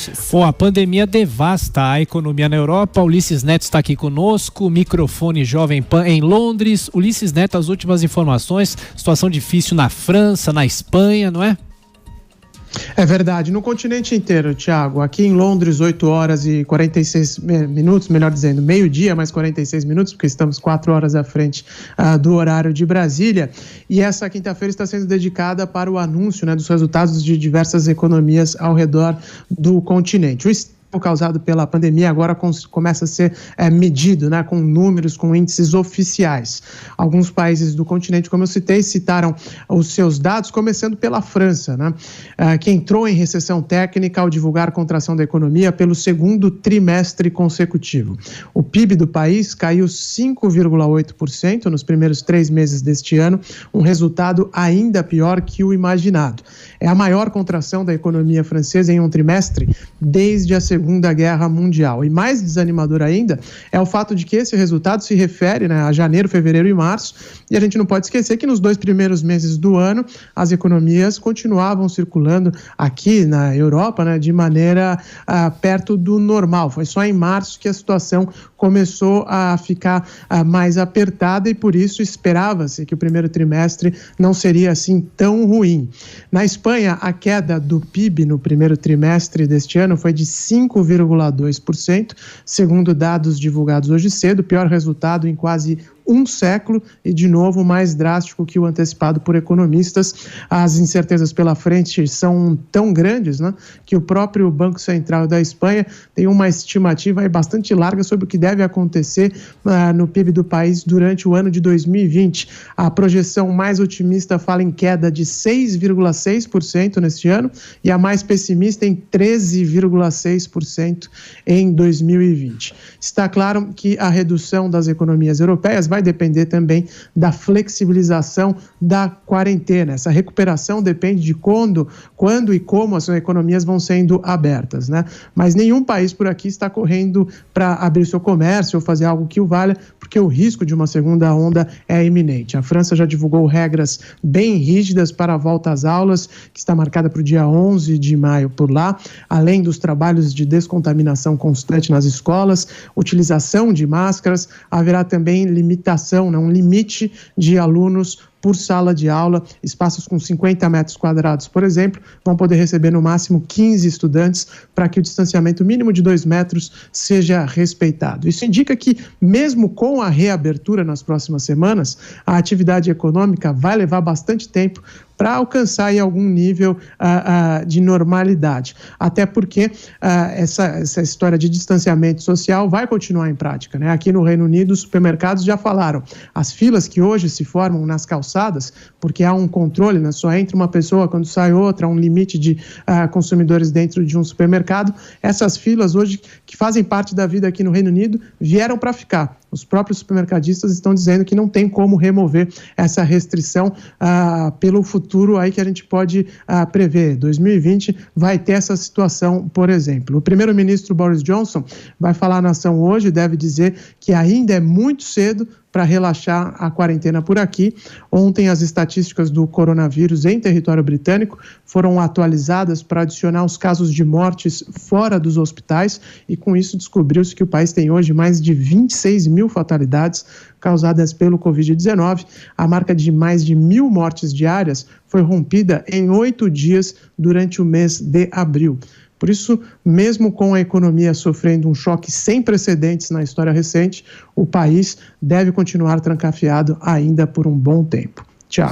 mortes. Bom, a pandemia devasta a economia na Europa. Ulisses Neto está aqui conosco, microfone Jovem Pan em Londres. Ulisses Neto, as últimas informações, situação difícil na França, na Espanha, não é? É verdade, no continente inteiro, Thiago. Aqui em Londres, 8 horas e 46 minutos, melhor dizendo, meio-dia mais 46 minutos, porque estamos 4 horas à frente do horário de Brasília. E essa quinta-feira está sendo dedicada para o anúncio, dos resultados de diversas economias ao redor do continente. O causado pela pandemia agora começa a ser medido, com números, com índices oficiais. Alguns países do continente, como eu citei, citaram os seus dados, começando pela França, que entrou em recessão técnica ao divulgar a contração da economia pelo segundo trimestre consecutivo. O PIB do país caiu 5,8% nos primeiros 3 meses deste ano, um resultado ainda pior que o imaginado. É a maior contração da economia francesa em um trimestre desde a Segunda Guerra Mundial. E mais desanimador ainda é o fato de que esse resultado se refere a janeiro, fevereiro e março, e a gente não pode esquecer que nos 2 primeiros meses do ano as economias continuavam circulando aqui na Europa de maneira perto do normal. Foi só em março que a situação começou a ficar mais apertada e por isso esperava-se que o primeiro trimestre não seria assim tão ruim. Na Espanha, a queda do PIB no primeiro trimestre deste ano foi de 5,2%, segundo dados divulgados hoje cedo, pior resultado em quase um século e, de novo, mais drástico que o antecipado por economistas. As incertezas pela frente são tão grandes que o próprio Banco Central da Espanha tem uma estimativa bastante larga sobre o que deve acontecer no PIB do país durante o ano de 2020. A projeção mais otimista fala em queda de 6,6% neste ano e a mais pessimista em 13,6% em 2020. Está claro que a redução das economias europeias vai depender também da flexibilização da quarentena. Essa recuperação depende de quando e como as economias vão sendo abertas, Mas nenhum país por aqui está correndo para abrir seu comércio ou fazer algo que o valha, porque o risco de uma segunda onda é iminente. A França já divulgou regras bem rígidas para a volta às aulas, que está marcada para o dia 11 de maio por lá, além dos trabalhos de descontaminação constante nas escolas, utilização de máscaras, haverá também limitação, um limite de alunos por sala de aula. Espaços com 50 metros quadrados, por exemplo, vão poder receber no máximo 15 estudantes para que o distanciamento mínimo de 2 metros seja respeitado. Isso indica que, mesmo com a reabertura nas próximas semanas, a atividade econômica vai levar bastante tempo para alcançar aí algum nível de normalidade. Até porque essa história de distanciamento social vai continuar em prática, Aqui no Reino Unido, os supermercados já falaram. As filas que hoje se formam nas calçadas, porque há um controle, só entra uma pessoa quando sai outra, há um limite de consumidores dentro de um supermercado. Essas filas hoje, que fazem parte da vida aqui no Reino Unido, vieram para ficar. Os próprios supermercadistas estão dizendo que não tem como remover essa restrição pelo futuro aí que a gente pode prever. 2020 vai ter essa situação, por exemplo. O primeiro-ministro Boris Johnson vai falar à nação hoje, deve dizer que ainda é muito cedo para relaxar a quarentena por aqui. Ontem, as estatísticas do coronavírus em território britânico foram atualizadas para adicionar os casos de mortes fora dos hospitais e, com isso, descobriu-se que o país tem hoje mais de 26 mil fatalidades causadas pelo Covid-19. A marca de mais de 1.000 mortes diárias foi rompida em 8 dias durante o mês de abril. Por isso, mesmo com a economia sofrendo um choque sem precedentes na história recente, o país deve continuar trancafiado ainda por um bom tempo.